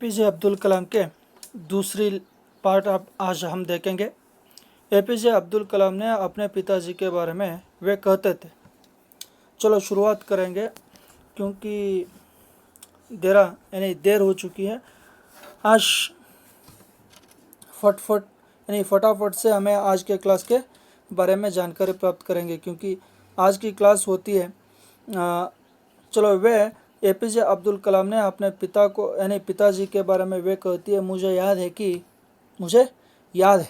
APJ Abdul Kalam के दूसरी part अब आज हम देखेंगे। एपीजे अब्दुल कलाम ने अपने पिताजी के बारे में वे कहते थे। चलो शुरुआत करेंगे क्योंकि देर हो चुकी है। आज फटाफट से हमें आज के क्लास के बारे में जानकारी प्राप्त करेंगे क्योंकि आज की क्लास होती है। चलो वे एपीजे अब्दुल कलाम ने अपने पिताजी के बारे में वे कहती है, मुझे याद है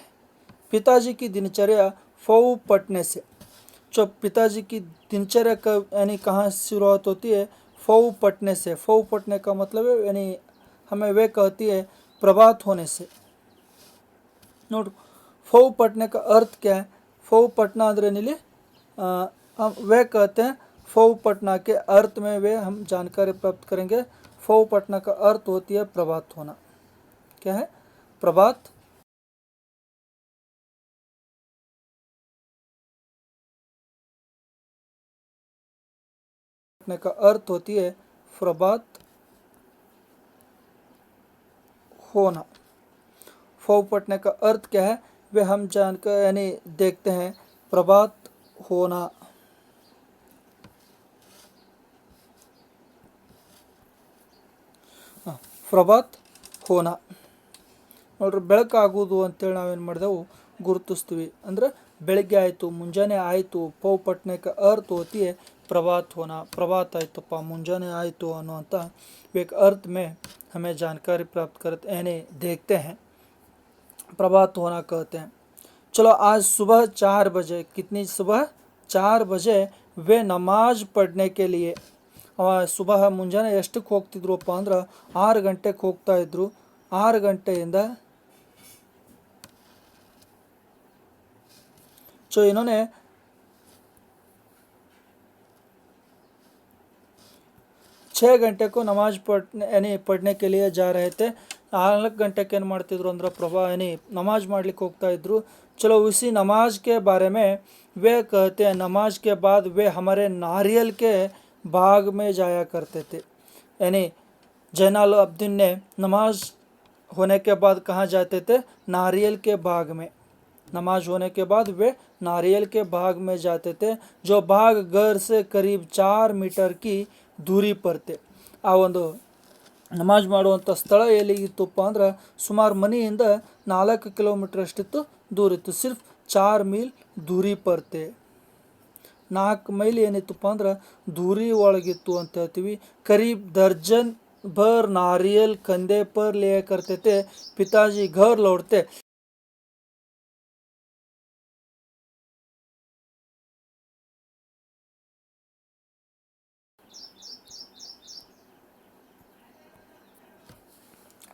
पिताजी की दिनचर्या फ़ौ पटने से। जो पिताजी की दिनचर्या कहाँ शुरुआत होती है? फ़ौ पटने से। फ़ौ पटने का मतलब है हमें वे कहती है प्रभात होने से। नोट, फ़ौ पटने का अर्थ क्या है? फ़ौ पटना अंदर हम वे कहते हैं फ़ौ पटना के अर्थ में वे हम जानकारी प्राप्त करेंगे। फ़ौ पटना का अर्थ होती है प्रभात होना। क्या है? प्रभात पटने का अर्थ होती है प्रभात होना। फ़ौ पटने का अर्थ क्या है वे हम जानकर देखते हैं। प्रभात होना। ಪ್ರಭಾತ್ ಹೋನ ನೋಡ್ರಿ, ಬೆಳಕಾಗೋದು ಅಂತೇಳಿ ನಾವೇನು ಮಾಡಿದೆವು ಗುರುತಿಸ್ತೀವಿ. ಅಂದರೆ ಬೆಳಗ್ಗೆ ಆಯಿತು, ಮುಂಜಾನೆ ಆಯಿತು. ಪೌ ಪಟ್ನೆಕ अर्थ होती है प्रभात होना. प्रभात आयतुप्ಪ, ಮುಂಜಾನೆ आयतु ಅನ್ನುವಂಥ एक अर्थ में हमें जानकारी प्राप्त करते देखते हैं। प्रभात होना कहते हैं। चलो आज सुबह 4 बजे, कितनी सुबह 4 बजे वे नमाज पढ़ने के लिए ಸುಬಹ ಮುಂಜಾನೆ ಎಷ್ಟಕ್ಕೆ ಹೋಗ್ತಿದ್ರಪ್ಪ ಅಂದ್ರೆ 6 ಗಂಟೆಗೆ ಹೋಗ್ತಾ ಇದ್ರು. 6 ಗಂಟೆಯಿಂದ इन्होंने 6 घंटे को नमाज पढ़ने के लिए जा रहे थे. 4 ಗಂಟೆಗೆ ಏನು ಮಾಡ್ತಿದ್ರು ಅಂದ್ರೆ नमाज ಮಾಡ್ಲಿಕ್ಕೆ ಹೋಗ್ತಾ ಇದ್ರು. चलो उसी नमाज के बारे में वे कहते हैं, नमाज के बाद वे हमारे नारियल के बाग में जाया करते थे. जैनुल अब्दीन ने नमाज होने के बाद कहाँ जाते थे? नारियल के बाग में. नमाज होने के बाद वे नारियल के बाग में जाते थे, जो बाग घर से करीब 4 मीटर की दूरी पर थे. आ ಒಂದು ನಮಾಜ್ ಮಾಡುವಂಥ ಸ್ಥಳ ಎಲ್ಲಿಗಿತ್ತಪ್ಪ ಅಂದ್ರೆ ಸುಮಾರು ಮನೆಯಿಂದ 4 ಕಿಲೋಮೀಟರ್ ಅಷ್ಟಿತ್ತು ದೂರ ಇತ್ತು. ಸಿರ್ಫ್ 4 मील दूरी पर थे. 4 ಮೈಲ್ ಏನಿತ್ತಪ್ಪ ಅಂದ್ರೆ दूरी ಒಳಗಿತ್ತು ಅಂತ ಹೇಳ್ತೀವಿ. करीब दर्जन भर नारियल कंधे पर लिया करते थे. पिताजी घर लौटते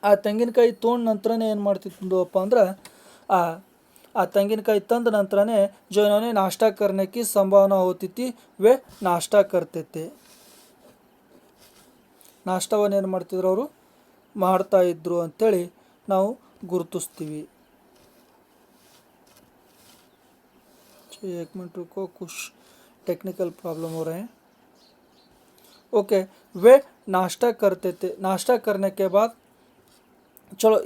ಆ ತೆಂಗಿನಕಾಯಿ ತೊಗೊಂಡ ನಂತರನೇ ಏನು ಮಾಡ್ತಿದ್ದಪ್ಪ ಅಂದ್ರೆ आ तेंगिनकाई तंद नंतरने जो इन्होंने नाश्ता करने की संभावना होती थी वे नाश्ता करते थे. ನಾಷ್ಟವನ್ನು ಏನು ಮಾಡ್ತಿದ್ರು? ಅವರು ಮಾಡ್ತಾ ಇದ್ರು ಅಂತೇಳಿ ನಾವು ಗುರುತಿಸ್ತೀವಿ. 1 मिनट रुको, कुछ टेक्निकल प्रॉब्लम हो रहे हैं. ओके, वे नाश्ता करते थे. नाश्ता करने के बाद चलो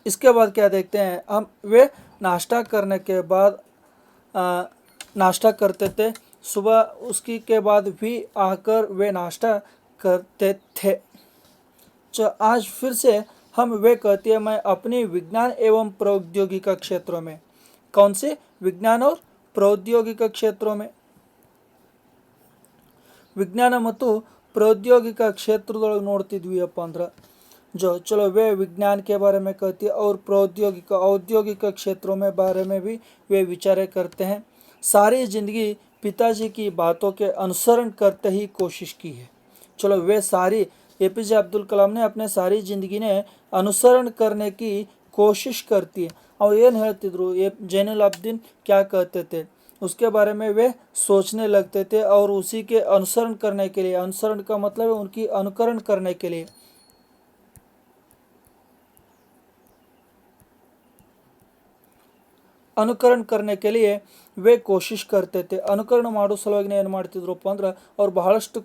इसके बाद क्या देखते हैं हम? वे नाश्ता करने के बाद नाश्ता करते थे. सुबह उसकी के बाद भी आकर वे नाश्ता करते थे. आज फिर से हम वे कहते हैं, मैं अपने विज्ञान एवं प्रौद्योगिकी क्षेत्रों में. कौन से विज्ञान और प्रौद्योगिकी क्षेत्रों में? विज्ञान ಮತ್ತು प्रौद्योगिकी क्षेत्रದೊಳಗೆ ನೋಡ್ತಿದ್ವಿಯಪ್ಪ ಅಂದ್ರೆ चलो वे विज्ञान के बारे में कहती है और औद्योगिक क्षेत्रों में बारे में भी वे विचार करते हैं. सारी जिंदगी पिताजी की बातों के अनुसरण करते ही कोशिश की है. चलो वे सारी एपीजे अब्दुल कलाम ने अपने सारी ज़िंदगी ने अनुसरण करने की कोशिश करती है. और ये ಹೇಳ್ತಿದ್ರು जैनुल अब्दीन क्या कहते थे उसके बारे में वे सोचने लगते थे और उसी के अनुसरण करने के लिए, अनुसरण का मतलब है उनकी अनुकरण करने के लिए, ಅನುಕರಣ करने के लिए वे कोशिश करते थे. ಅನುಕರಣ ಮಾಡೋ ಸಲುವಾಗಿ ಏನು ಮಾಡ್ತಿದ್ರಪ್ಪ ಅಂದ್ರೆ ಅವ್ರು ಬಹಳಷ್ಟು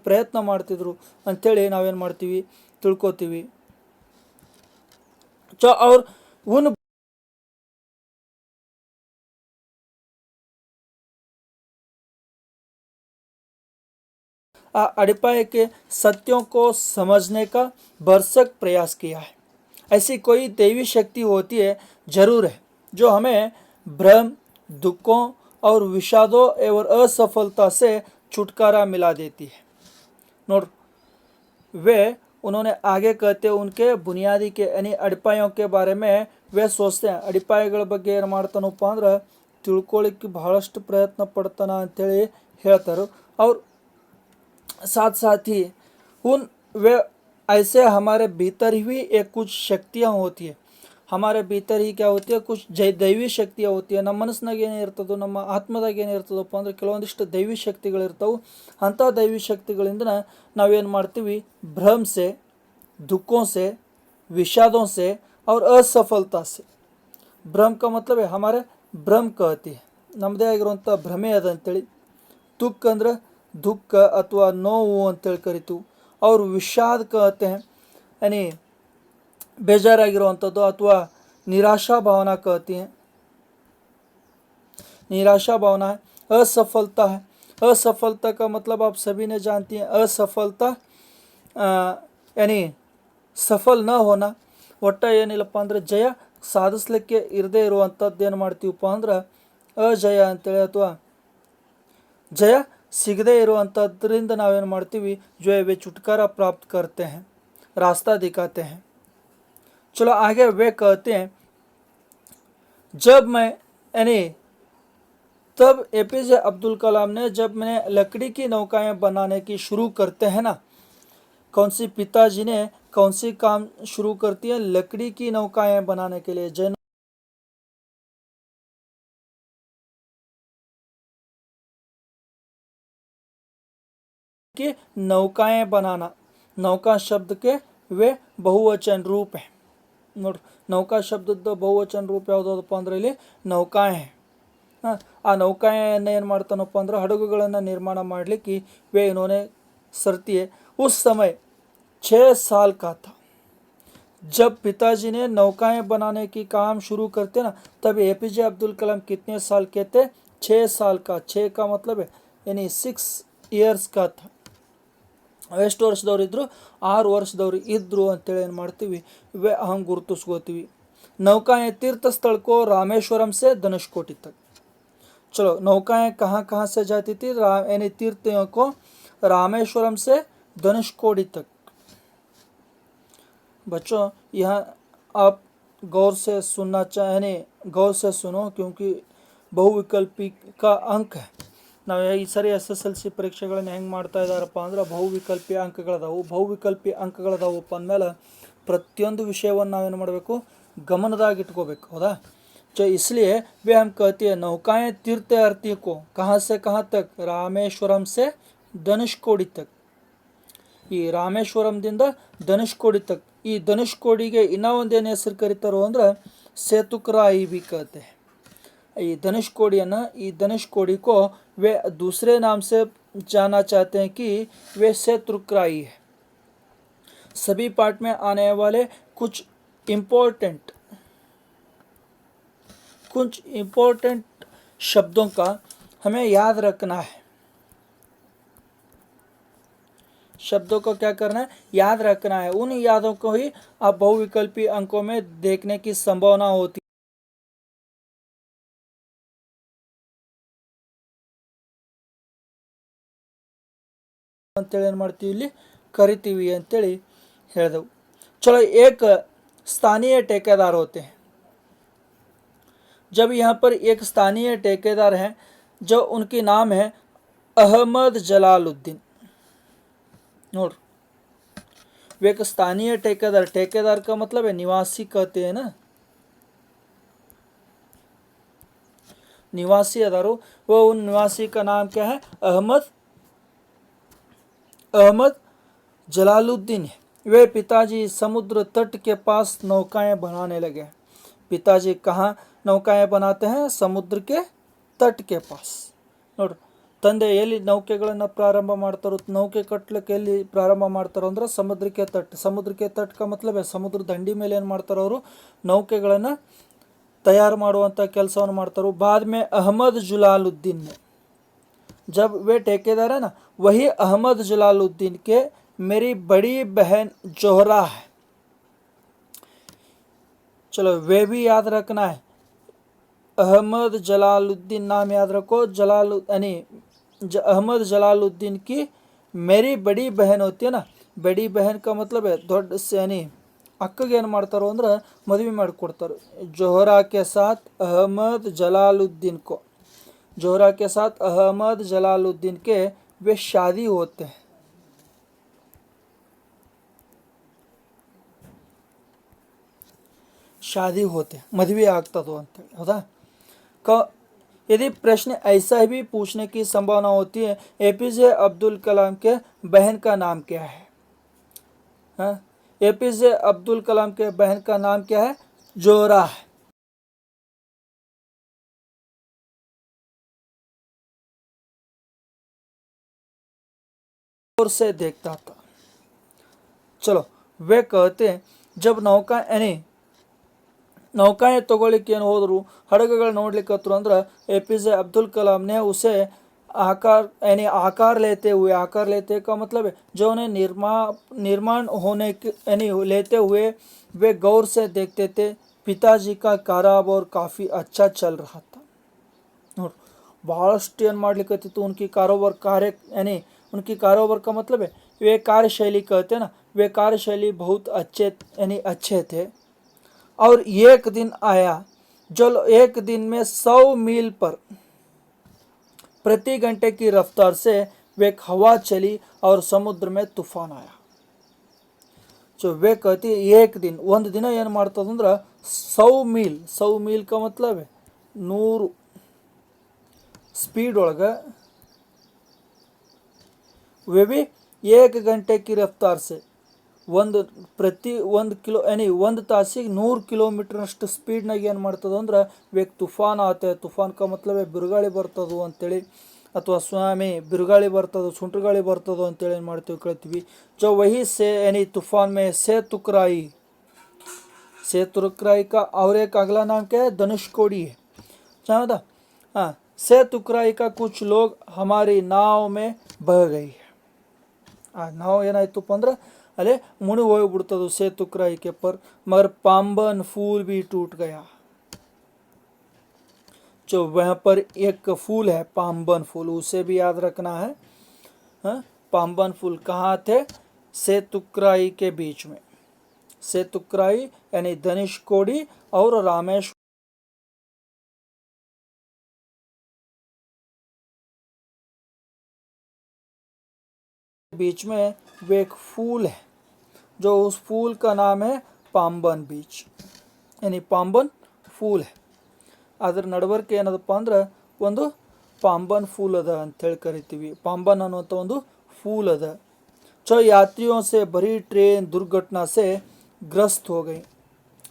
ಪ್ರಯತ್ನ ಮಾಡ್ತಿದ್ರು ಅಂಥೇಳಿ ನಾವೇನು ಮಾಡ್ತೀವಿ ತಿಳ್ಕೊತೀವಿ. और उन अड़िपाए के सत्यों को समझने का भरसक प्रयास किया है। ऐसी कोई दैवी शक्ति होती है, जरूर है, जो हमें भ्रम, दुखों और विषादों एवं असफलता से छुटकारा मिला देती है। नोट, वे उन्होंने आगे कहते उनके बुनियादी के यानी अड़िपायों के बारे में वे सोचते हैं। ಅಡಿಪಾಯಗಳ ಬಗ್ಗೆ ಏನು ಮಾಡ್ತಾನಪ್ಪ ಅಂದ್ರೆ ತಿಳ್ಕೊಳ್ಳಿಕ್ಕೆ ಬಹಳಷ್ಟು ಪ್ರಯತ್ನ ಪಡ್ತಾನ ಅಂತೇಳಿ ಹೇಳ್ತಾರೆ। और साथ साथ ही उन वे ऐसे हमारे भीतर ही एक कुछ शक्तियाँ होती है, हमारे भीतर ही क्या होती है, कुछ दैवी शक्तियाँ होती है। ನಮ್ಮ ಮನಸ್ಸಿನಾಗ ಏನಿರ್ತದೋ, ನಮ್ಮ ಆತ್ಮದಾಗ ಏನಿರ್ತದಪ್ಪ ಅಂದ್ರೆ ಕೆಲವೊಂದಿಷ್ಟು दैवी ಶಕ್ತಿಗಳಿರ್ತಾವೆ। ಅಂಥ दैवी ಶಕ್ತಿಗಳಿಂದ ನಾವೇನು ಮಾಡ್ತೀವಿ, भ्रम से, दुखों से, विषादों से और असफलता से। भ्रम का मतलब है हमारे भ्रम कहती है, ನಮ್ಮದೇ ಆಗಿರುವಂಥ ಭ್ರಮೆ ಅದ ಅಂತೇಳಿ। दुख ಅಂದ್ರೆ दुख अथवा ನೋವು ಅಂತೇಳಿ ಕರಿತೀವಿ। और विषाद कहते हैं यानी बेजारागिರುವಂಥದ್ದು अथवा निराशा भावना कहती हैं, निराशा भावना है। असफलता है, असफलता का मतलब आप सभी ने जानती हैं, असफलता यानी सफल न होना। ಒಟ್ಟ ಏನಿಲ್ಲಪ್ಪ ಅಂದರೆ ಜಯ ಸಾಧಿಸಲಿಕ್ಕೆ ಇರದೇ ಇರುವಂಥದ್ದು ಏನು ಮಾಡ್ತೀವಪ್ಪ ಅಂದ್ರೆ ಅಜಯ ಅಂತೇಳಿ, ಅಥವಾ जय सिगदे इरुವಂಥದ್ರಿಂದ ನಾವೇನು ಮಾಡ್ತೀವಿ, जो है वे छुटकारा प्राप्त करते हैं, रास्ता दिखाते हैं। चलो आगे वे कहते हैं, जब मैं यानी तब एपीजे अब्दुल कलाम ने जब मैंने लकड़ी की नौकाएं बनाने की शुरू करते हैं ना, कौन सी पिताजी ने कौन सी काम शुरू करती है, लकड़ी की नौकाएं बनाने के लिए। जैन की नौकाएं बनाना, नौका शब्द के वे ಬಹುವಚನ ರೂಪ है। ನೋಡ್ರಿ, ನೌಕಾ ಶಬ್ದದ ಬಹುವಚನ ರೂಪ ಯಾವುದಪ್ಪ ಅಂದ್ರೆ ಇಲ್ಲಿ ನೌಕಾಯೆ। ಆ ನೌಕಾಯನ್ನು ಏನು ಮಾಡ್ತಾನಪ್ಪ ಅಂದ್ರೆ ಹಡಗುಗಳನ್ನು ನಿರ್ಮಾಣ ಮಾಡಲಿಕ್ಕೆ वे इन्होंने सरती है। उस समय 6 साल का था जब पिताजी ने नौकाएं बनाने की काम शुरू करते ना, तब एपीजे अब्दुल कलाम कितने साल के थे, 6 साल का। 6 का मतलब है यानी 6 इयर्स का था। ಎಷ್ಟು ವರ್ಷದವ್ರು ಇದ್ದರು, 6 ವರ್ಷದವ್ರು ಇದ್ದರು ಅಂತೇಳಿ ಏನು ಮಾಡ್ತೀವಿ, वे हम गुरुतिस्कोतीवी। नौकाएं तीर्थ स्थल को रामेश्वरम से धनुषकोटी तक। चलो, नौकाएं कहाँ कहाँ से जाती थी, यानी तीर्थों को रामेश्वरम से धनुषकोटी तक। बच्चों यहाँ आप गौर से सुनना चाहे, गौर से सुनो, क्योंकि बहुविकल्पी का अंक है। ನಾವು ಈ ಸರಿ SSLC ಪರೀಕ್ಷೆಗಳನ್ನು ಹೆಂಗೆ ಮಾಡ್ತಾ ಇದ್ದಾರಪ್ಪ ಅಂದ್ರೆ ಬಹುವಿಕಲ್ಪಿ ಅಂಕಗಳದಾವು। ಬಹುವಿಕಲ್ಪಿ ಅಂಕಗಳದಾವಪ್ಪ ಅಂದಮೇಲೆ ಪ್ರತಿಯೊಂದು ವಿಷಯವನ್ನು ನಾವೇನು ಮಾಡಬೇಕು, ಗಮನದಾಗ ಇಟ್ಕೋಬೇಕು, ಹೌದಾ। जो इसलिए वे हम कहते हैं नौकाएं तीर्थयात्री को कहाँ से कहाँ तक, रामेश्वरम से धनुषकोडी तक। ಈ ರಾಮೇಶ್ವರಂದಿಂದ ಧನುಷ್ಕೋಡಿ तक। ಈ ಧನುಷ್ಕೋಡಿಗೆ ಇನ್ನೂ ಒಂದೇನು ಹೆಸರು ಕರೀತಾರೋ ಅಂದ್ರೆ सेतुकराई भी कहते हैं। ये धनुषकोडी को वे दूसरे नाम से जाना चाहते हैं कि वे सेतुकराई है। सभी पाठ में आने वाले कुछ इम्पोर्टेंट शब्दों का हमें याद रखना है। शब्दों को क्या करना है, याद रखना है। उन यादों को ही आप बहुविकल्पी अंकों में देखने की संभावना होती ಅಂತೇಳಿ ಏನು ಮಾಡ್ತೀವಿ, ಇಲ್ಲಿ ಕರಿತೀವಿ ಅಂತೇಳಿ ಹೇಳಿದೆವು। चलो, एक स्थानीय ठेकेदार होते हैं। जब यहाँ पर एक स्थानीय ठेकेदार हैं, जो उनकी नाम है अहमद जलालुद्दीन। नोट, वे एक स्थानीय ठेकेदार, ठेकेदार का मतलब है निवासी कहते हैं ना, निवासी अदारो। वो उन निवासी का नाम क्या है, अहमद जलालुद्दीन है। वे पिताजी समुद्र तट के पास नौकाएं बनाने लगे। पिताजी कहाँ नौकाएं बनाते हैं, समुद्र के तट के पास। नोट, ತಂದೆ ಎಲ್ಲಿ ನೌಕೆಗಳನ್ನು ಪ್ರಾರಂಭ ಮಾಡ್ತಾರೋ, ನೌಕೆ ಕಟ್ಟಲಿಕ್ಕೆ ಎಲ್ಲಿ ಪ್ರಾರಂಭ ಮಾಡ್ತಾರೋ ಅಂದ್ರೆ ಸಮುದ್ರಕ್ಕೆ ತಟ್. ಸಮುದ್ರಕ್ಕೆ ತಟ್ का मतलब है ಸಮುದ್ರ ದಂಡಿ ಮೇಲೆ ಏನು ಮಾಡ್ತಾರೋ ಅವರು ನೌಕೆಗಳನ್ನು तैयार ಮಾಡುವಂಥ ಕೆಲಸವನ್ನು ಮಾಡ್ತಾರೆ. बाद में अहमद जलालुद्दीन ने, जब वे ठेकेदार है ना, वही अहमद जलालुद्दीन के मेरी बड़ी बहन जोहरा है. चलो वे भी याद रखना है. अहमद जलालुद्दीन नाम याद रखो. यानी अहमद जलालुद्दीन की मेरी बड़ी बहन होती है ना, बड़ी बहन का मतलब है ದೊಡ್ಡ यानी ಅಕ್ಕಗೆ ಏನು ಮಾಡ್ತಾರೋ ಅಂದ್ರೆ ಮದುವೆ ಮಾಡಿಕೊಡ್ತಾರೆ. जोहरा के साथ अहमद जलालुद्दीन को, जोहरा के साथ अहमद जलालुद्दीन के वे शादी होते हैं. शादी होते मದುವೆ ಆಗ್ತದೋ ಅಂತೇಳಿ ಹೌದಾ. यदि प्रश्न ऐसा भी पूछने की संभावना होती है, एपीजे अब्दुल कलाम के बहन का नाम क्या है? हाँ, एपीजे अब्दुल कलाम के बहन का नाम क्या है? जोहरा है. और से देखता था. चलो वे कहते हैं जब नौकाएं तಗೊಳ್ಳಿಕ್ಕೆ ಏನು ಹೋದರು, ಹಡಗುಗಳು ನೋಡ್ಲಿಕ್ಕೆ ಹತ್ರ ಅಂದ್ರೆ एपीजे अब्दुल कलाम ने उसे आकार लेते का मतलब है जो उन्हें निर्माण होने यानी लेते हुए वे गौर से देखते थे. पिताजी का कारोबार काफ़ी अच्छा चल रहा था. नोड ಭಾಳಷ್ಟು ಏನು ಮಾಡ್ಲಿಕ್ಕತ್ತಿತ್ತು उनकी कारोबार कार्य यानी उनकी कारोबार का मतलब है वे कार्यशैली कहते हैं ना, वे कार्यशैली बहुत अच्छे थे. और एक दिन आया जो एक दिन में 100 मील पर प्रति घंटे की रफ्तार से वे हवा चली और समुद्र में तूफान आया. जो वे कहती एक दिन ಒಂದು ದಿನ ಏನು ಮಾಡ್ತದಂದ್ರೆ 100 मील का मतलब है 100 स्पीड ಒಳಗೆ वे भी 1 घंटे की रफ्तार से ಪ್ರತಿ 1 ಕಿಲೋ यानी 1 ತಾಸಿಗೆ 100 ಕಿಲೋಮೀಟರ್ನಷ್ಟು ಸ್ಪೀಡ್ನಾಗ ಏನು ಮಾಡ್ತದೆ ಅಂದ್ರೆ ವೇಗ ತುಫಾನ್ ಆತೆ. ತುಫಾನ್ का मतलब ಬಿರುಗಾಳಿ ಬರ್ತದೋ ಅಂತೇಳಿ, ಅಥವಾ ಸುನಾಮಿ ಬಿರುಗಾಳಿ ಬರ್ತದೋ ಸುಂಟರಗಾಳಿ ಬರ್ತದೋ ಅಂತೇಳಿ ಏನು ಮಾಡ್ತೀವಿ ಕೇಳ್ತೀವಿ. जो वही से यानी तूफान में से तुकराई का और एक अगला नाम क्या है? धनुषकोडी है. समझा? हाँ, से तुकराई का कुछ लोग हमारी नाव में बह गई है. नाव ಏನಾಯ್ತಪ್ಪ ಅಂದ್ರೆ अरे मुड़ होग्बिಡ್ತದು से तुकराई के पर, मगर पाम्बन फूल भी टूट गया. जो वहाँ पर एक फूल है पाम्बन फूल, उसे भी याद रखना है. हाँ, पाम्बन फूल कहाँ थे? से तुकराई के बीच में. से तुकराई यानी धनुषकोडी और रामेश्वर बीच में वे एक फूल है, जो उस फूल का नाम है पाम्बन बीच यानी पाम्बन फूल है. ಅದರ ನಡವರ್ಕೆ ಏನದಪ್ಪ ಅಂದ್ರೆ ಒಂದು पाम्बन फूल अದ ಅಂತೇಳಿ ಕರಿತೀವಿ. पाम्बन ಅನ್ನುವಂಥ ಒಂದು फूल अದ. जो यात्रियों से भरी ट्रेन दुर्घटना से ग्रस्त हो गई.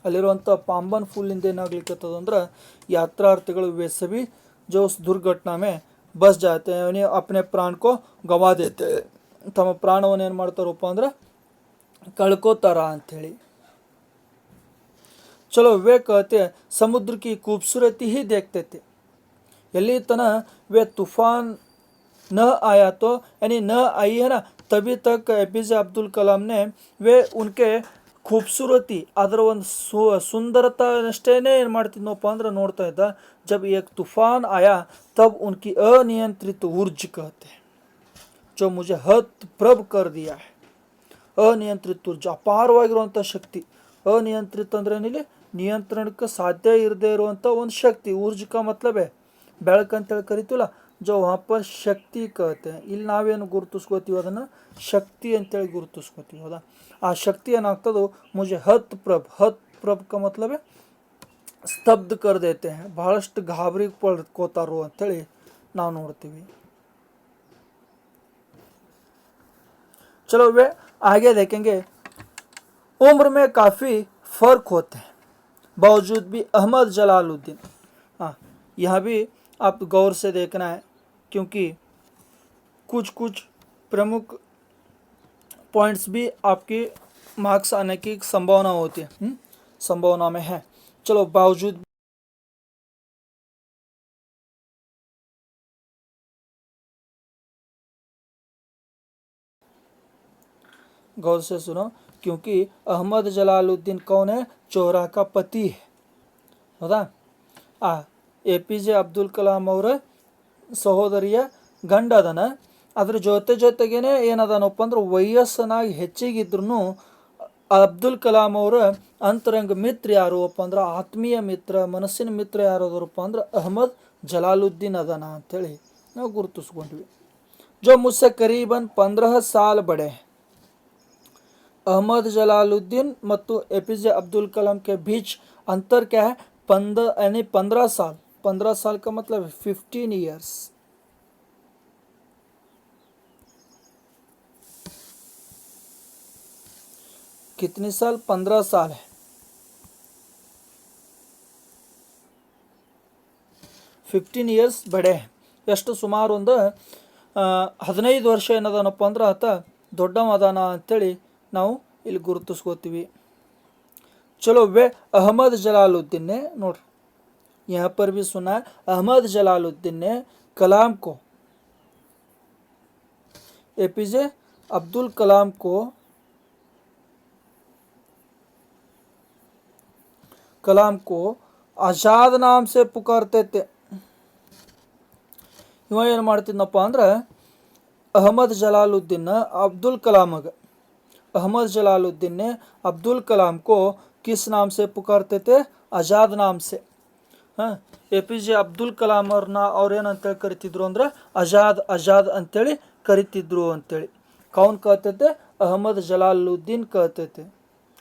ಅಲ್ಲಿರುವಂಥ पाम्बन फूलिಂದ ಏನಾಗ್ಲಿಕ್ಕತ್ತದ ಅಂದ್ರೆ यात्रार्थिಗಳು वे सभी जो उस दुर्घटना में बस जाते हैं यानी अपने प्राण को गंवा देते हैं. ತಮ್ಮ ಪ್ರಾಣವನ್ನು ಏನು ಮಾಡ್ತಾರಪ್ಪ ಅಂದ್ರೆ ಕಳ್ಕೋತಾರ ಅಂಥೇಳಿ. चलो वे कहते हैं समुद्र की खूबसूरती ही देखते थे. यली तना वे तूफान न आया तो यानी न आई है ना, तभी तक एपीजे अब्दुल कलाम ने वे उनके खूबसूरती ಅದರ ಒಂದು सुंदरता ಅಷ್ಟೇನೆ ಏನು ಮಾಡ್ತಿದ್ನಪ್ಪ ಅಂದ್ರೆ ನೋಡ್ತಾ ಇದ್ದ. जब एक तूफान आया तब उनकी अनियंत्रित ऊर्ज कहते हैं जो मुझे हतप्रभ कर दिया है. अनियंत्रित ऊर्ज ಅಪಾರವಾಗಿರುವಂಥ ಶಕ್ತಿ. अनियंत्रित ಅಂದ್ರೆ ಏನಿಲ್ಲ, ನಿಯಂತ್ರಣಕ್ಕೆ ಸಾಧ್ಯ ಇರದೇ ಇರುವಂಥ ಒಂದು ಶಕ್ತಿ. ऊर्ज का मतलब है ಬೆಳಕು ಅಂತೇಳಿ ಕರಿತೀವಲ್ಲ, जो वहाँ पर शक्ति कहते हैं. ಇಲ್ಲಿ ನಾವೇನು ಗುರುತಿಸ್ಕೋತೀವಿ ಅದನ್ನು ಶಕ್ತಿ ಅಂತೇಳಿ ಗುರುತಿಸ್ಕೋತೀವಿ ಹೌದಾ. ಆ ಶಕ್ತಿ ಏನಾಗ್ತದೋ मुझे हतप्रभ का मतलब है ಸ್ತಬ್ಧ कर देते हैं, ಬಹಳಷ್ಟು ಗಾಬರಿ ಪಡ್ಕೋತಾರೋ ಅಂತೇಳಿ ನಾವು ನೋಡ್ತೀವಿ. चलो वे आगे देखेंगे. उम्र में काफ़ी फ़र्क होते हैं बावजूद भी अहमद जलालुद्दीन. हाँ, यहाँ भी आप गौर से देखना है क्योंकि कुछ कुछ प्रमुख पॉइंट्स भी आपके मार्क्स आने की संभावना होती है, संभावना में है। चलो, बावजूद गौर से सुनो, क्योंकि अहमद जलालुद्दीन कौन है? जोहरा का पति है, ಹೌದಾ? APJ ಅಬ್ದುಲ್ ಕಲಾಂ ಅವರ ಸಹೋದರಿಯ ಗಂಡ ಅದನ. ಅದ್ರ ಜೊತೆಗೇನೆ ಏನದನಪ್ಪ ಅಂದ್ರೆ ವಯಸ್ಸನಾಗಿ ಹೆಚ್ಚಿಗಿದ್ರು ಅಬ್ದುಲ್ ಕಲಾಂ ಅವರ ಅಂತರಂಗ ಮಿತ್ರ ಯಾರಪ್ಪ ಅಂದ್ರೆ, ಆತ್ಮೀಯ ಮಿತ್ರ, ಮನಸ್ಸಿನ ಮಿತ್ರ ಯಾರದರಪ್ಪ ಅಂದ್ರೆ ಅಹಮದ್ ಜಲಾಲುದ್ದೀನ್ ಅದನ ಅಂತೇಳಿ ನಾವು ಗುರುತಿಸ್ಕೊಂಡ್ವಿ. जो मुझसे करीबन 15 साल बड़े हैं. अहमद जलालुद्दीन ಮತ್ತು APJ अब्दुल कलाम के बीच अंतर क्या है? 15 साल. 15 साल का मतलब 15 ईयर्स. कितने साल? 15 साल है. 15 ಇಯರ್ಸ್ ಬಡೆ. ಎಷ್ಟು? ಸುಮಾರು ಒಂದು 15 ವರ್ಷ ಏನದನಪ್ಪ ಅಂದ್ರೆ ಆತ ದೊಡ್ಡವ ಅದಾನ ಅಂತೇಳಿ ನಾವು ಇಲ್ಲಿ ಗುರುತಿಸ್ಕೋತೀವಿ. चलो, वे अहमद जलालुद्दीन ने, नोट यहाँ पर भी सुना है, अहमद जलालुद्दीन ने कलाम को, APJ अब्दुल कलाम को आज़ाद नाम से पुकारते थे. ಇವ ಏನು ಮಾಡ್ತಿದ್ನಪ್ಪ ಅಂದ್ರೆ, अहमद जलालुद्दीन ने अब्दुल कलाम को किस नाम से पुकारते थे? आज़ाद नाम से. ಹಾಂ, APJ ಅಬ್ದುಲ್ ಕಲಾಂ ಅವ್ರನ್ನ ಅವ್ರೇನಂತೇಳಿ ಕರಿತಿದ್ರು ಅಂದ್ರೆ ಆಜಾದ್ ಅಂತೇಳಿ ಕರಿತಿದ್ರು ಅಂತೇಳಿ. ಕೌನ್ ಕಹತೆ? ಅಹಮದ್ ಜಲಾಲುದ್ದೀನ್ ಕಹತೆ.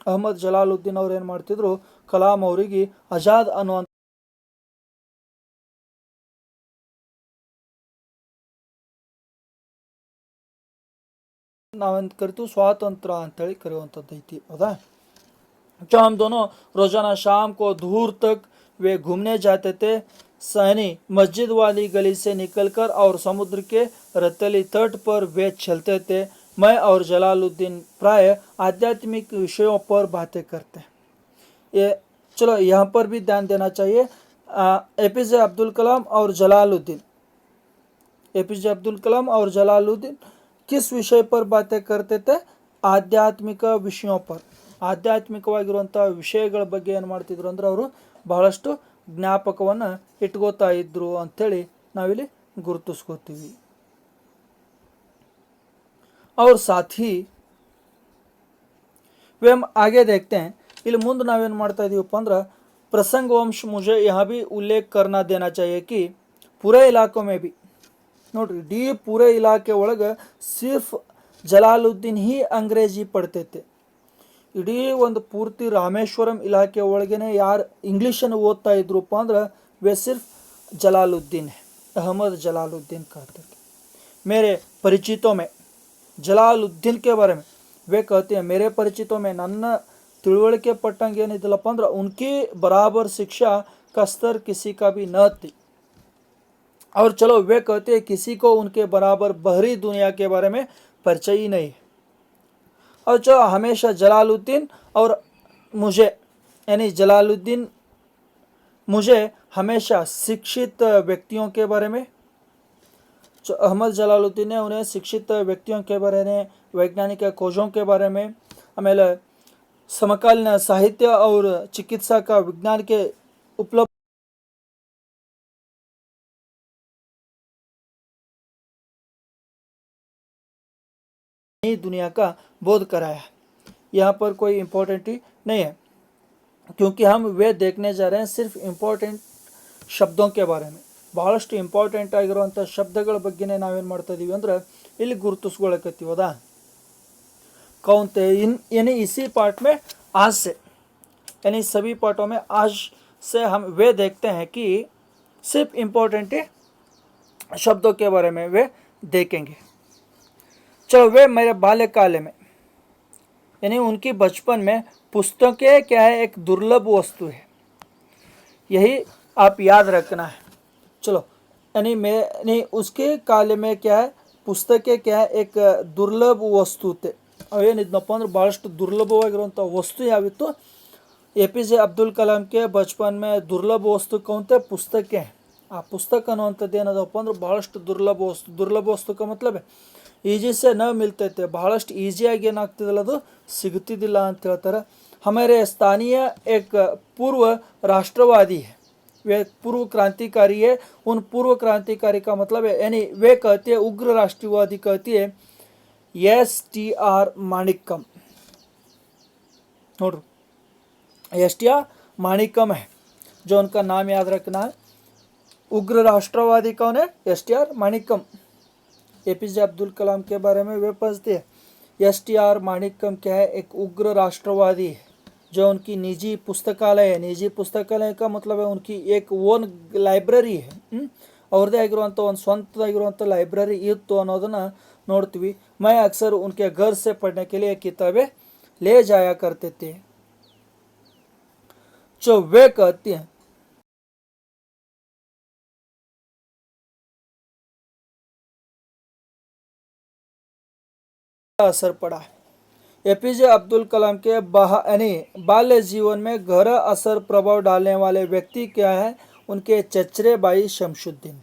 ಅಹಮದ್ ಜಲಾಲುದ್ದೀನ್ ಅವ್ರು ಏನು ಮಾಡ್ತಿದ್ರು? ಕಲಾಂ ಅವರಿಗೆ ಆಜಾದ್ ಅನ್ನುವಂಥ ನಾವೆಂತ ಕರಿತೀವಿ? ಸ್ವಾತಂತ್ರ್ಯ ಅಂತೇಳಿ ಕರೆಯುವಂಥದ್ದು ಐತಿ, ಹೌದಾ? जो हम दोनों रोज़ाना शाम को दूर तक वे घूमने जाते थे, सैनी मस्जिद वाली गली से निकलकर और समुद्र के रतली तट पर वे चलते थे. मैं और जलालुद्दीन प्राय आध्यात्मिक विषयों पर बातें करते हैं. ये चलो, यहाँ पर भी ध्यान देना चाहिए. APJ अब्दुल कलाम और जलालुद्दीन किस विषय पर बातें करते थे? ಆಧ್ಯಾತ್ಮಿಕ ವಿಷಯ पर. ಆಧ್ಯಾತ್ಮಿಕವಾಗಿರುವಂಥ ವಿಷಯಗಳ ಬಗ್ಗೆ ಏನು ಮಾಡ್ತಿದ್ರು ಅಂದ್ರೆ ಅವರು ಬಹಳಷ್ಟು ಜ್ಞಾಪಕವನ್ನು ಇಟ್ಕೋತಾ ಇದ್ರು ಅಂಥೇಳಿ ನಾವಿಲ್ಲಿ ಗುರುತಿಸ್ಕೋತೀವಿ. और साथ ही वे हम आगे देखते हैं. ಇಲ್ಲಿ ಮುಂದೆ ನಾವೇನು ಮಾಡ್ತಾ ಇದೀವಪ್ಪ ಅಂದ್ರೆ, प्रसंगवंश मुझे यहाँ भी उल्लेख करना देना चाहिए कि पूरे इलाकों में भी, ನೋಡ್ರಿ, ಇಡೀ पूरे इलाके ಒಳಗೆ सिर्फ ಜಲಾಲುದ್ದೀನ್ ही अंग्रेजी पढ़ते थे. ಇಡೀ ಒಂದು ಪೂರ್ತಿ ರಾಮೇಶ್ವರಂ ಇಲಾಖೆ ಒಳಗೇನೆ ಯಾರು ಇಂಗ್ಲೀಷನ್ನು ಓದ್ತಾ ಇದ್ರಪ್ಪ ಅಂದ್ರೆ वे सिर्फ जलालुद्दीन है. अहमद जलालुद्दीन कहते थे. मेरे परिचितों में जलालुद्दीन के बारे में वे कहते हैं, मेरे परिचितों में ನನ್ನ ತಿಳುವಳಿಕೆ ಪಟ್ಟಂಗೆ ಏನಿದಿಲ್ಲಪ್ಪ ಅಂದ್ರೆ उनकी बराबर शिक्षा का स्तर किसी का भी न थी. और चलो, वे कहते हैं किसी को उनके बराबर बाहरी दुनिया के बारे में परिचय ही नहीं है. और जो हमेशा जलालुद्दीन और मुझे, यानी जलालुद्दीन मुझे हमेशा शिक्षित व्यक्तियों के बारे में, जो अहमद जलालुद्दीन ने उन्हें शिक्षित व्यक्तियों के बारे में, वैज्ञानिक खोजों के बारे में, आमेಲೆ समकालीन साहित्य और चिकित्सा का विज्ञान के उपलब्ध नई दुनिया का बोध कराया. यहाँ पर कोई इम्पोर्टेंट नहीं है, क्योंकि हम वे देखने जा रहे हैं सिर्फ इम्पोर्टेंट शब्दों के बारे में. ಬಹಳಷ್ಟು ಇಂಪಾರ್ಟೆಂಟ್ ಆಗಿರುವಂಥ ಶಬ್ದಗಳ ಬಗ್ಗೆನೇ ನಾವೇನು ಮಾಡ್ತಾ ಇದೀವಿ ಅಂದ್ರೆ ಇಲ್ಲಿ ಗುರುತಿಸ್ಕೊಳ್ಳಕತ್ತೀವಿ, ಹೌದಾ? कौन थे? यानी इसी पार्ट में आज से, यानी सभी पार्टों में आज से हम वे देखते हैं कि सिर्फ इम्पोर्टेंट शब्दों के बारे में वे देखेंगे. चलो, वे मेरे बाल्यकाल में, यानी उनकी बचपन में पुस्तकें क्या है? एक दुर्लभ वस्तु है. यही आप याद रखना है. चलो, यानी उसके काल में क्या है? ಪುಸ್ತಕ ಕ್ಯಾ ಏಕ ದುರ್ಲಭ ವಸ್ತು ತೆ ಅವೇನಿದ್ನಪ್ಪ ಅಂದ್ರೆ ಭಾಳಷ್ಟು ದುರ್ಲಭವಾಗಿರುವಂಥ ವಸ್ತು ಯಾವಿತ್ತು APJ अब्दुल कलाम के बचपन में दुर्लभ वस्तु कौन थे पुस्तक हैं आ पुस्तक ಅನ್ನುವಂಥದ್ದು ಏನದಪ್ಪ ಅಂದ್ರೆ ಭಾಳಷ್ಟು ದುರ್ಲಭ ವಸ್ತು का मतलब है ಈಜಿ ಸೆ ನ ಮಿಲ್ತೈತೆ ಭಾಳಷ್ಟು ಈಸಿಯಾಗಿ ಏನಾಗ್ತಿದಲ್ಲ ಅದು ಸಿಗ್ತಿದ್ದಿಲ್ಲ ಅಂತ ಹೇಳ್ತಾರೆ हमारे स्थानीय एक पूर्व राष्ट्रवादी है वे पूर्व क्रांतिकारी है उन पूर्व क्रांतिकारी का मतलब है यानी वे कहते हैं उग्र राष्ट्रवादी कहती है STR माणिक्यम नोड्र STR माणिक्यम है जो उनका नाम याद रखना है उग्र राष्ट्रवादी कौन है STR माणिक्यम APJ अब्दुल कलाम के बारे में वे पढ़ते हैं STR माणिक्यम क्या है एक उग्र राष्ट्रवादी है जो उनकी निजी पुस्तकालय का मतलब है उनकी एक ओन ಲೈಬ್ರರಿ है ಅವ್ರದ್ದೇ ಆಗಿರುವಂಥ ಒಂದು ಸ್ವಂತದಾಗಿರುವಂಥ ಲೈಬ್ರರಿ ಇತ್ತು ಅನ್ನೋದನ್ನು ನೋಡ್ತೀವಿ मैं अक्सर उनके घर से पढ़ने के लिए किताबें ले जाया करते थे जो वे कहती हैं असर पड़ा है APJ अब्दुल कलाम के यानी बाल्य जीवन में गहरा असर प्रभाव डालने वाले व्यक्ति क्या है उनके चचरे बाई शमशुद्दीन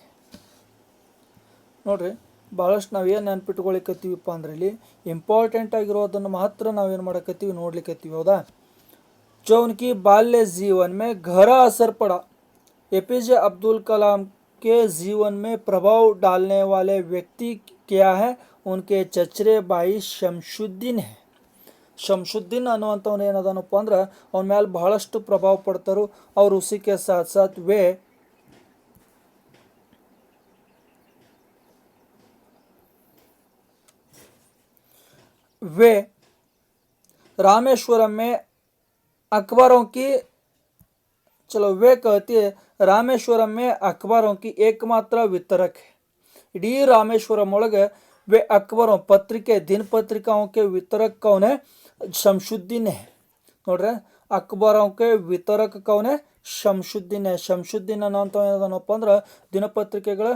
ನೋಡ್ರಿ ಭಾಳಷ್ಟು ನಾವೇನು ನೆನ್ಪಿಟ್ಕೊಳಿಕತ್ತೀವಿಪ್ಪ ಅಂದ್ರೆ ಇಲ್ಲಿ ಇಂಪಾರ್ಟೆಂಟ್ ಆಗಿರೋದನ್ನು ಮಾತ್ರ ನಾವೇನು ಮಾಡಕತ್ತೀವಿ ನೋಡ್ಲಿಕ್ಕತ್ತೀವಿ ಹೌದಾ जो उनकी बाल्य जीवन में गहरा असर पड़ा APJ अब्दुल कलाम के जीवन में प्रभाव डालने वाले व्यक्ति क्या है उनके चचरे बाई शमशुद्दीन है शमशुद्दीन ಅನ್ನುವಂಥವ್ನು ಏನದನಪ್ಪ ಅಂದ್ರೆ ಅವನ ಮೇಲೆ ಬಹಳಷ್ಟು ಪ್ರಭಾವ ಪಡ್ತಾರೋ और उसी के साथ साथ वे रामेश्वरम में अखबारों की वे कहती है रामेश्वरम में अखबारों की एकमात्र वितरक है इडी रामेश्वरम ಒಳಗೆ वे अखबारों पत्रिके दिन पत्रिकाओं के वितरक कौन है शमशुद्दीन है ನೋಡ್ರೆ अखबारों के वितरक कौन है ಶಂಶುದ್ದೀನ್ ಶಂಶುದ್ದೀನ್ ಅನ್ನೋಂಥವ್ರು ಏನದನಪ್ಪ ಅಂದ್ರೆ ದಿನಪತ್ರಿಕೆಗಳ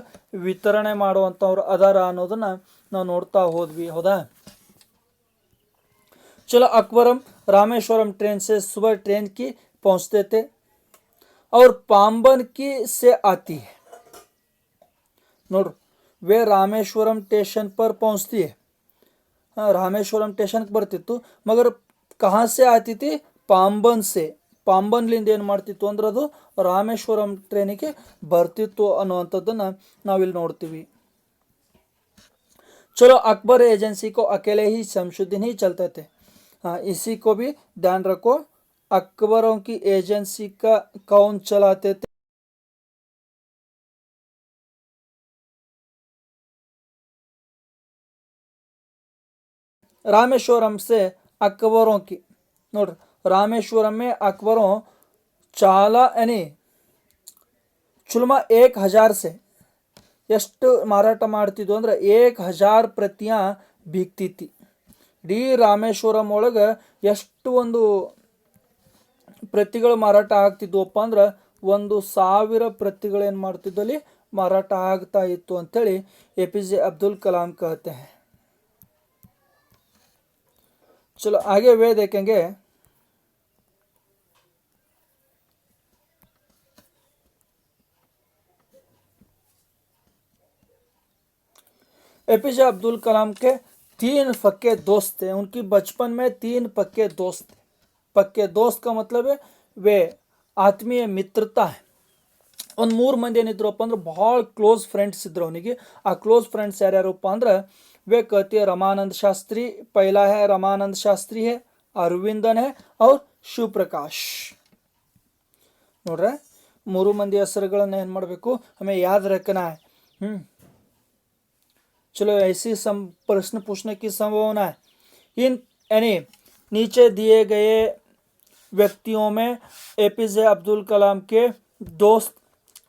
ವಿತರಣೆ ಮಾಡುವಂಥವ್ರು ಅದಾರ ಅನ್ನೋದನ್ನು ನಾವು ನೋಡ್ತಾ ಹೋದ್ವಿ ಹೌದಾ चलो अकबरम रामेश्वरम ट्रेन से सुबह ट्रेन की पहुंचते थे और पाम्बन की से आती है नोड वे रामेश्वरम स्टेशन पर पहुंचती है रामेश्वरम स्टेशन ಬರ್ತಿತ್ತು मगर कहाँ से आती थी पाम्बन से ಪಾಂಬನ್ಲಿಂದ ಏನು ಮಾಡ್ತಿತ್ತು ಅಂದ್ರೆ ಅದು ರಾಮೇಶ್ವರಂ ಟ್ರೈನಿಗೆ ಬರ್ತಿತ್ತು ಅನ್ನುವಂಥದ್ದನ್ನು ನಾವಿಲ್ಲಿ ನೋಡ್ತೀವಿ चलो अकबर एजेंसी को अकेले ही शमशुद्दीन ही चलते थे हाँ इसी को भी ध्यान रखो अकबरों की एजेंसी का कौन चलाते थे रामेश्वरम से अकबरों की नोड रामेश्वरम में अकबरों चाला यानी चुलमा 1000 से ಎಷ್ಟು ಮಾರಾಟ ಮಾಡ್ತಿದ್ವು ಅಂದ್ರೆ 1000 ಪ್ರತಿಯಾं ಬಿಕ್ತಿತ್ತು ಇಡೀ ರಾಮೇಶ್ವರಂ ಒಳಗೆ ಎಷ್ಟು ಒಂದು ಪ್ರತಿಗಳು ಮಾರಾಟ ಆಗ್ತಿದ್ವಪ್ಪ ಅಂದ್ರೆ 1000 ಪ್ರತಿಗಳು ಏನು ಮಾಡ್ತಿದ್ವು ಅಲ್ಲಿ ಮಾರಾಟ ಆಗ್ತಾ ಇತ್ತು ಅಂತೇಳಿ APJ अब्दुल कलाम कहते हैं चलो आगे वे देखेंगे APJ अब्दुल कलाम के 3 पक्के दोस्त थे उनकी बचपन में 3 पक्के दोस्त थे पक्के दोस्त का मतलब है वे आत्मीय मित्रता है ಒಂದು 3 ಮಂದಿ ಏನಿದ್ರಪ್ಪ ಅಂದ್ರೆ ಭಾಳ ಕ್ಲೋಸ್ ಫ್ರೆಂಡ್ಸ್ ಇದ್ರು ಅವನಿಗೆ ಆ ಕ್ಲೋಸ್ ಫ್ರೆಂಡ್ಸ್ ಯಾರ್ಯಾರಪ್ಪ ಅಂದ್ರೆ वे कहते हैं रमानंद शास्त्री पहला है रमानंद शास्त्री है अरविंदन है और शिव प्रकाश ನೋಡ್ರೆ 3 ಮಂದಿ ಹೆಸರುಗಳನ್ನು ಏನು ಮಾಡಬೇಕು हमें याद रखना है चलो ऐसी प्रश्न पूछने की संभावना है इन यानी नीचे दिए गए व्यक्तियों में APJ अब्दुल कलाम के दोस्त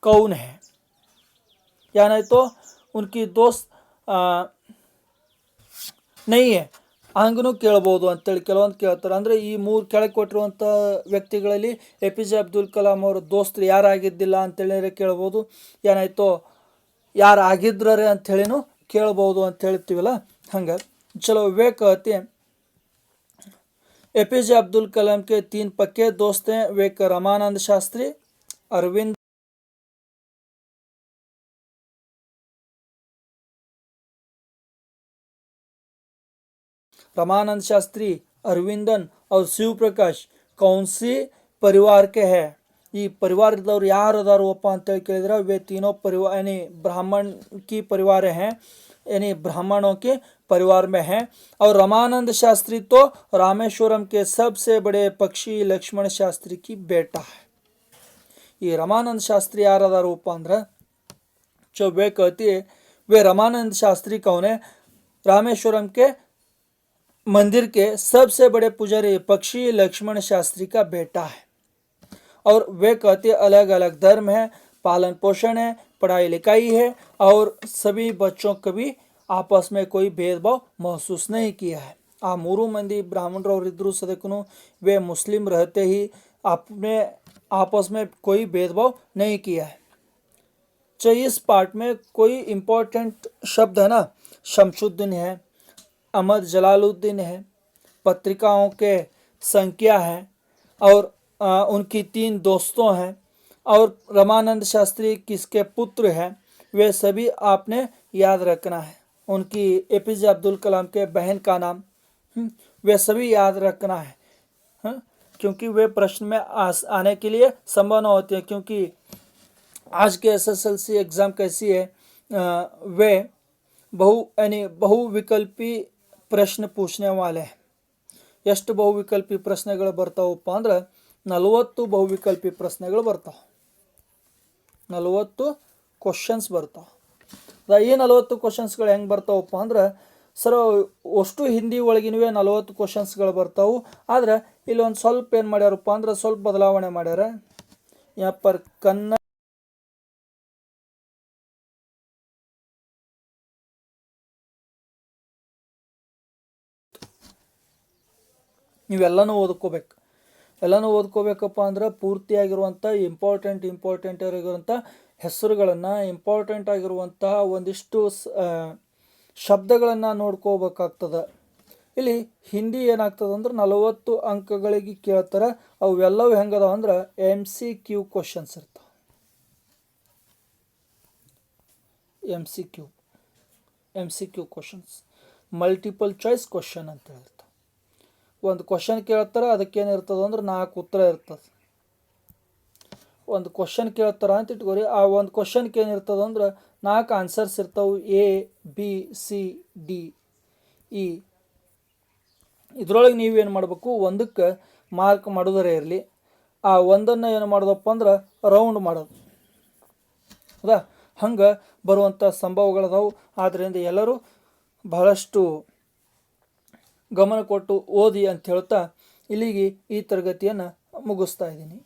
कौन है या नहीं तो उनकी दोस्त नहीं है ಹಂಗೂ ಕೇಳ್ಬೋದು ಅಂತೇಳಿ ಕೆಲವೊಂದು ಕೇಳ್ತಾರೆ ಅಂದರೆ ಈ 3 ಕೆಳಗೆ ಕೊಟ್ಟಿರುವಂಥ ವ್ಯಕ್ತಿಗಳಲ್ಲಿ APJ ಅಬ್ದುಲ್ ಕಲಾಂ ಅವರ ದೋಸ್ತರು ಯಾರಾಗಿದ್ದಿಲ್ಲ ಅಂತೇಳಿ ಕೇಳ್ಬೋದು ಏನಾಯ್ತು ಯಾರು ಆಗಿದ್ರರೆ ಅಂಥೇಳಿನೂ ಕೇಳ್ಬೋದು ಅಂತ ಹೇಳ್ತೀವಲ್ಲ ಹಂಗೆ. ಚಲೋ वे कहते हैं एपीजे अब्दुल कलाम के 3 पक्के दोस्त हैं, वे रामानंद शास्त्री, अरविंद रामानंद शास्त्री, अरविंदन और शिव प्रकाश कौन सी परिवार के हैं. ಈ ಪರಿವಾರದವ್ರು ಯಾರು ಅದಾರಪ್ಪ ಅಂತೇಳಿ ಕೇಳಿದ್ರೆ वे तीनों परिवार यानी ब्राह्मण की परिवार हैं, यानी ब्राह्मणों के परिवार में हैं. और रामानंद शास्त्री तो रामेश्वरम के सबसे बड़े पक्षी लक्ष्मण शास्त्री की बेटा है. ಈ ರಾಮಾನಂದ ಶಾಸ್ತ್ರಿ ಯಾರದಾರಪ್ಪ ಅಂದ್ರೆ जो वे कहती है वे रामानंद शास्त्री कौन है, रामेश्वरम के मंदिर के सबसे बड़े पुजारी पक्षी लक्ष्मण शास्त्री का बेटा है. और वे कहते अलग अलग धर्म है, पालन पोषण है, पढ़ाई लिखाई है और सभी बच्चों कभी आपस में कोई भेदभाव महसूस नहीं किया है. आ मूरू मंदी ब्राह्मणरवरिद्रू सदकू वे मुस्लिम रहते ही अपने आपस में कोई भेदभाव नहीं किया है. चाहिए इस पार्ट में कोई इम्पोर्टेंट शब्द है ना, शमशुद्दीन है, अहमद जलालुद्दीन है, पत्रिकाओं के संख्या है और उनकी 3 दोस्तों हैं और रामानंद शास्त्री किसके पुत्र हैं, वे सभी आपने याद रखना है. उनकी एपीजे अब्दुल कलाम के बहन का नाम वे सभी याद रखना है, क्योंकि वे प्रश्न में आने के लिए संभावना होती है. क्योंकि आज के एसएसएलसी एग्ज़ाम कैसी है, वे बहुविकल्पी प्रश्न पूछने वाले हैं. ಎಷ್ಟು ಬಹುವಿಕಲ್ಪಿ ಪ್ರಶ್ನೆಗಳು ಬರ್ತಾವಪ್ಪ ಅಂದ್ರೆ 40 ಬಹುವಿಕಲ್ಪಿ ಪ್ರಶ್ನೆಗಳು ಬರ್ತಾವೆ, 40 ಕ್ವಶನ್ಸ್ ಬರ್ತಾವೆ. ಈ 40 ಕ್ವಶನ್ಸ್ಗಳು ಹೆಂಗೆ ಬರ್ತಾವಪ್ಪ ಅಂದ್ರೆ ಸರ್ ಅಷ್ಟು ಹಿಂದಿ ಒಳಗಿನವೇ 40 ಕ್ವಶನ್ಸ್ಗಳು ಬರ್ತಾವೆ. ಆದರೆ ಇಲ್ಲಿ ಒಂದು ಸ್ವಲ್ಪ ಏನು ಮಾಡ್ಯಾರಪ್ಪ ಅಂದ್ರೆ ಸ್ವಲ್ಪ ಬದಲಾವಣೆ ಮಾಡ್ಯಾರ. ಯಾ ಪರ್ ಕನ್ನಡ ನೀವೆಲ್ಲನೂ ಓದ್ಕೋಬೇಕು. ಎಲ್ಲನೂ ಓದ್ಕೋಬೇಕಪ್ಪ ಅಂದ್ರೆ ಪೂರ್ತಿಯಾಗಿರುವಂಥ ಇಂಪಾರ್ಟೆಂಟ್ ಆಗಿರುವಂಥ ಹೆಸರುಗಳನ್ನು, ಇಂಪಾರ್ಟೆಂಟ್ ಆಗಿರುವಂತಹ ಒಂದಿಷ್ಟು ಶಬ್ದಗಳನ್ನು ನೋಡ್ಕೋಬೇಕಾಗ್ತದೆ. ಇಲ್ಲಿ ಹಿಂದಿ ಏನಾಗ್ತದೆ ಅಂದ್ರೆ 40 ಅಂಕಗಳಿಗೆ ಕೇಳ್ತಾರೆ. ಅವೆಲ್ಲವೂ ಹೆಂಗದಾವ ಅಂದ್ರೆ MCQ ಕ್ವಶನ್ಸ್ ಇರ್ತಾವೆ. MCQ questions multiple choice question ಅಂತ ಹೇಳ್ತಾರೆ. ಒಂದು ಕ್ವಶನ್ ಕೇಳ್ತಾರೆ, ಅದಕ್ಕೇನಿರ್ತದೆ ಅಂದ್ರೆ 4 ಉತ್ತರ ಇರ್ತದೆ. ಒಂದು ಕ್ವಶನ್ ಕೇಳ್ತಾರೆ ಅಂತ ಇಟ್ಕೋರಿ, ಆ ಒಂದು ಕ್ವಶನ್ಗೆ ಏನಿರ್ತದೆ ಅಂದ್ರೆ 4 ಆನ್ಸರ್ಸ್ ಇರ್ತಾವೆ, ABCDE. ಇದ್ರೊಳಗೆ ನೀವೇನು ಮಾಡಬೇಕು, ಒಂದಕ್ಕೆ ಮಾರ್ಕ್ ಮಾಡೋದರೇ ಇರಲಿ, ಆ ಒಂದನ್ನು ಏನು ಮಾಡೋದಪ್ಪ ಅಂದ್ರೆ ರೌಂಡ್ ಮಾಡೋದು. ಹೌದಾ? ಹಂಗೆ ಬರುವಂಥ ಸಂಭವಗಳದಾವು. ಆದ್ದರಿಂದ ಎಲ್ಲರೂ ಬಹಳಷ್ಟು ಗಮನ ಕೊಟ್ಟು ಓದಿ ಅಂತ ಹೇಳ್ತಾ ಇಲ್ಲಿಗೆ ಈ ತರಗತಿಯನ್ನು ಮುಗಿಸ್ತಾ ಇದ್ದೀನಿ.